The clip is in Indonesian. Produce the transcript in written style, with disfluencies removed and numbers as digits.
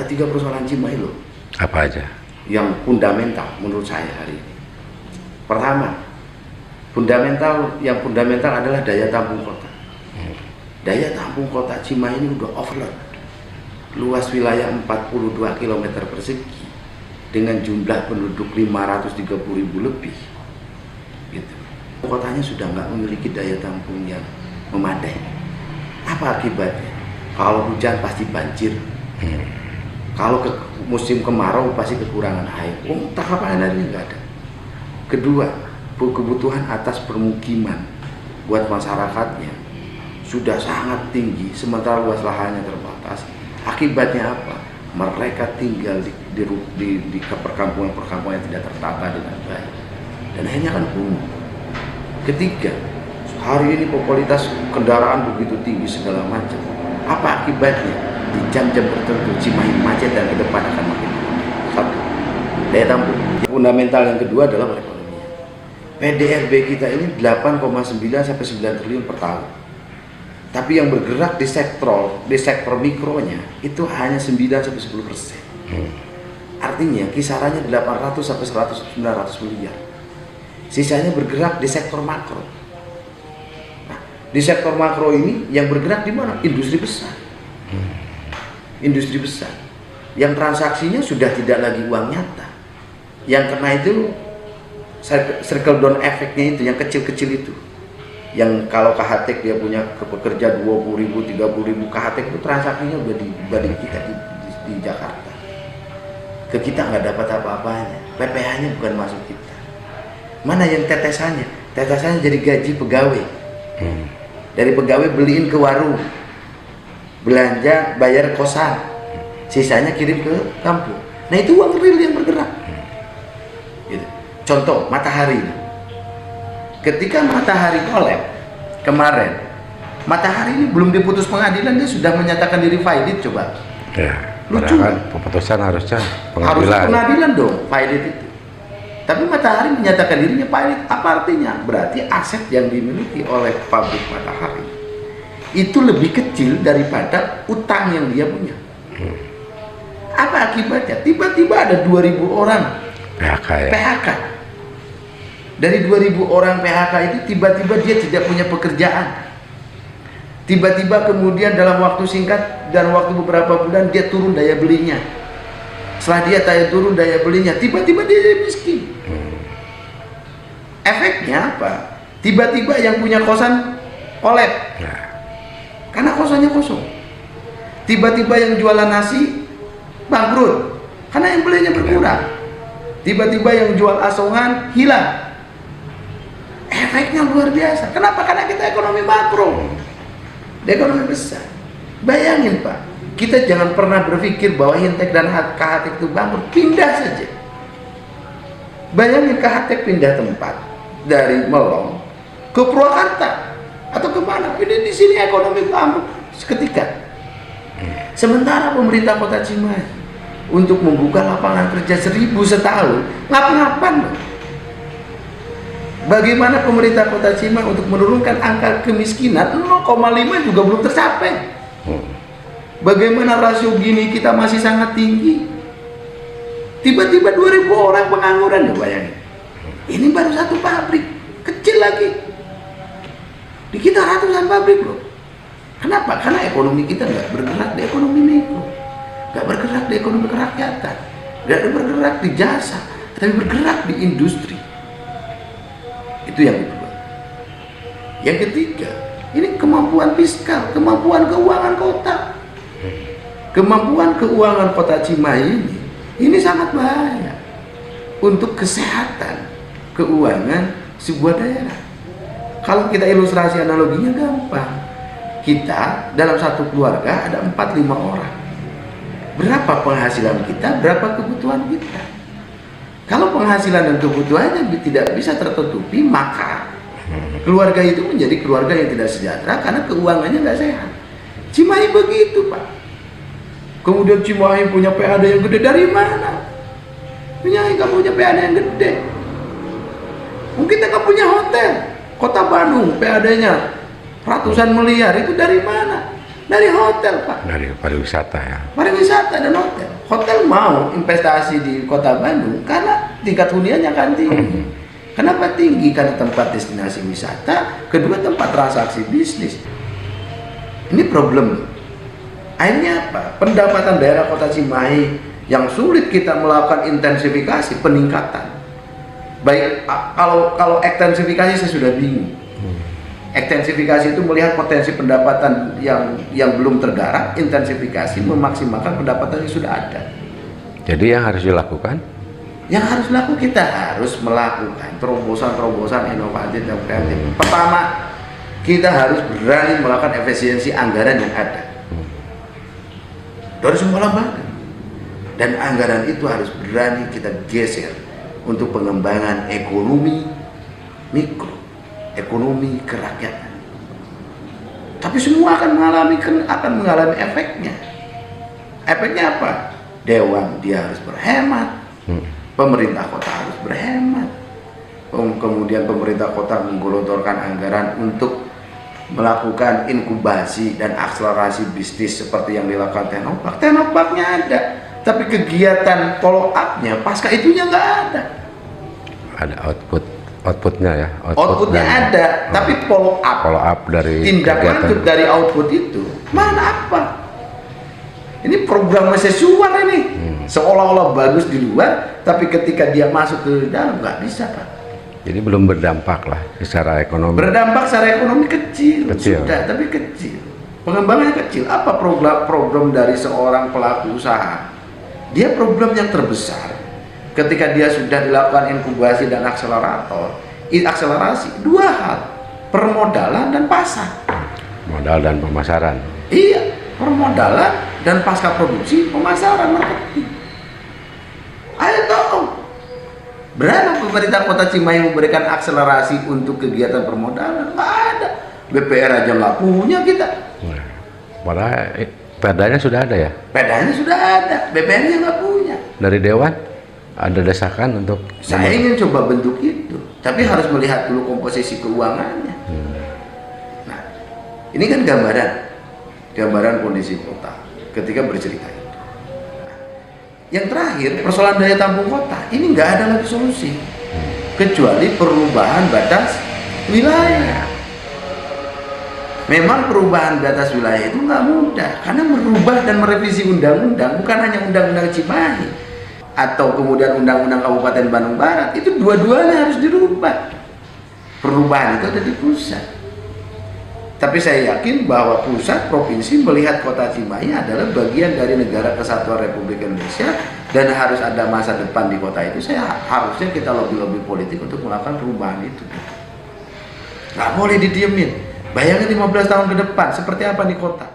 Ada 3 persoalan Cimahi loh. Apa aja? Yang fundamental menurut saya hari ini. Pertama, yang fundamental adalah daya tampung kota. Daya tampung kota Cimahi ini udah overload. Luas wilayah 42 km persegi dengan jumlah penduduk 530.000 lebih. Gitu. Kotanya sudah nggak memiliki daya tampung yang memadai. Apa akibatnya? Kalau hujan pasti banjir. Kalau musim kemarau pasti kekurangan air. Tahapan airnya nggak ada. Kedua, kebutuhan atas permukiman buat masyarakatnya sudah sangat tinggi, sementara luas lahannya terbatas. Akibatnya apa? Mereka tinggal di perkampungan-perkampungan yang tidak tertata dengan baik, dan akhirnya kan kumuh. Ketiga, hari ini popularitas kendaraan begitu tinggi segala macam. Apa akibatnya? Di jam-jam tertentu Cimahi macet dan ke depan akan makin macet. Satu, daya tampung. Fundamental yang kedua adalah perekonomian. PDRB kita ini 8,9 sampai 9 triliun per tahun. Tapi yang bergerak di sektor mikronya itu hanya 9 sampai 10%. Artinya kisarannya 800 sampai 900 miliar. Sisanya bergerak di sektor makro. Nah, di sektor makro ini yang bergerak di mana? Industri besar. Industri besar yang transaksinya sudah tidak lagi uang nyata, yang kena itu circle down efeknya itu, yang kecil-kecil itu, yang kalau KHT dia punya pekerja 20.000, 30.000 KHT itu transaksinya udah dibanding kita di Jakarta. Ke kita nggak dapat apa-apanya, PPh-nya bukan masuk kita. Mana yang tetesannya? Tetesannya jadi gaji pegawai. Dari pegawai beliin ke warung, belanja, bayar kosan, sisanya kirim ke kampung. Nah itu uang real yang bergerak. Gitu. Contoh matahari. Ketika matahari kolab kemarin, matahari ini belum diputus pengadilan dia sudah menyatakan diri valid. Coba. Ya. Lucu Kan keputusan harusnya harus pengadilan dong valid itu. Tapi matahari menyatakan dirinya valid. Apa artinya? Berarti aset yang dimiliki oleh pabrik matahari itu lebih kecil daripada utang yang dia punya. Apa akibatnya? Tiba-tiba ada 2.000 orang PHK ya? PHK. Dari 2.000 orang PHK itu tiba-tiba dia tidak punya pekerjaan. Tiba-tiba kemudian dalam waktu singkat dan waktu beberapa bulan dia turun daya belinya. Setelah dia turun daya belinya, tiba-tiba dia jadi miskin. Efeknya apa? Tiba-tiba yang punya kosan kolab. Karena kosannya kosong. Tiba-tiba yang jualan nasi bangkrut karena yang belinya berkurang. Tiba-tiba yang jual asongan hilang. Efeknya luar biasa. Kenapa? Karena kita ekonomi makro, ekonomi besar. Bayangin Pak, kita jangan pernah berpikir bahwa Hintek dan KHT itu bangkrut. Pindah saja. Bayangin KHT pindah tempat dari Melong ke Purwakarta atau kemana? Ini di sini ekonomi bangkrut seketika. Sementara pemerintah Kota Cimahi untuk membuka lapangan kerja 1.000 setahun, ngapa-ngapan. Bagaimana pemerintah Kota Cimahi untuk menurunkan angka kemiskinan 0,5 juga belum tercapai. Bagaimana rasio Gini kita masih sangat tinggi. Tiba-tiba 2.000 orang pengangguran, ya bayangin. Ini baru satu pabrik, kecil lagi. Di kita ratusan pabrik loh. Kenapa? Karena ekonomi kita nggak bergerak di ekonomi mikro, nggak bergerak di ekonomi kerakyatan, nggak bergerak di jasa, tapi bergerak di industri. Itu yang kedua. Yang ketiga, ini kemampuan fiskal, kemampuan keuangan kota. Kemampuan keuangan Kota Cimahi ini sangat bahaya untuk kesehatan keuangan sebuah daerah. Kalau kita ilustrasi analoginya gampang. Kita dalam satu keluarga ada 4-5 orang. Berapa penghasilan kita, berapa kebutuhan kita. Kalau penghasilan dan kebutuhannya tidak bisa tertutupi, maka keluarga itu menjadi keluarga yang tidak sejahtera karena keuangannya nggak sehat. Cimahi begitu Pak. Kemudian Cimahi punya PAD yang gede dari mana? Cimahi nggak punya PAD yang gede. Mungkin kita nggak punya hotel. Kota Bandung PAD-nya ratusan miliar, itu dari mana? Dari hotel, Pak. Dari pariwisata ya. Pariwisata dan hotel. Hotel mau investasi di Kota Bandung karena tingkat huniannya kan tinggi. Kenapa tinggi? Karena tempat destinasi wisata, kedua tempat transaksi bisnis. Ini problem. Akhirnya apa? Pendapatan daerah Kota Cimahi yang sulit kita melakukan intensifikasi peningkatan. Baik, kalau ekstensifikasi saya sudah bingung. Ekstensifikasi itu melihat potensi pendapatan yang belum tergarap, intensifikasi memaksimalkan pendapatan yang sudah ada. Jadi yang harus dilakukan? Yang harus dilakukan, kita harus melakukan terobosan-terobosan inovatif dan kreatif. Pertama, kita harus berani melakukan efisiensi anggaran yang ada dari semua lembaga. Dan anggaran itu harus berani kita geser untuk pengembangan ekonomi mikro, ekonomi kerakyatan. Tapi semua akan mengalami efeknya. Efeknya apa? Dewan dia harus berhemat, pemerintah kota harus berhemat, kemudian pemerintah kota menggelontorkan anggaran untuk melakukan inkubasi dan akselerasi bisnis seperti yang dilakukan Teknopark. Teknoparknya ada, tapi kegiatan follow up-nya pasca itunya nggak ada. Ada outputnya ya. Outputnya ada, tapi follow up dari tindak lanjut dari output itu mana apa? Ini program sesuar ini, seolah-olah bagus di luar, tapi ketika dia masuk ke dalam nggak bisa, Pak. Jadi belum berdampak lah secara ekonomi. Berdampak secara ekonomi kecil. Sudah, tapi kecil. Pengembangannya kecil. Apa program dari seorang pelaku usaha? Dia program yang terbesar. Ketika dia sudah dilakukan inkubasi dan akselerasi, dua hal, permodalan dan pasar. Modal dan pemasaran. Iya, permodalan dan pasca produksi, pemasaran, marketing. Ayo dong. Berapa pemerintah Kota Cimahi memberikan akselerasi untuk kegiatan permodalan? Nggak ada. BPR aja nggak punya kita. Padahal perdanya sudah ada ya? Perdanya sudah ada, BPR-nya nggak punya. Dari Dewan ada desakan untuk... Saya ingin coba bentuk itu, tapi harus melihat dulu komposisi keuangannya. Nah, ini kan gambaran kondisi kota ketika bercerita itu. Yang terakhir, persoalan daya tampung kota ini nggak ada lagi solusi kecuali perubahan batas wilayah. Memang perubahan batas wilayah itu nggak mudah karena merubah dan merevisi undang-undang, bukan hanya undang-undang Cimahi atau kemudian undang-undang Kabupaten Bandung Barat, itu dua-duanya harus dirubah. Perubahan itu ada di pusat. Tapi saya yakin bahwa pusat provinsi melihat Kota Cimahi adalah bagian dari negara kesatuan Republik Indonesia dan harus ada masa depan di kota itu. Harusnya kita lobby-lobby politik untuk melakukan perubahan itu. Nggak boleh didiemin. Bayangin 15 tahun ke depan seperti apa di kota.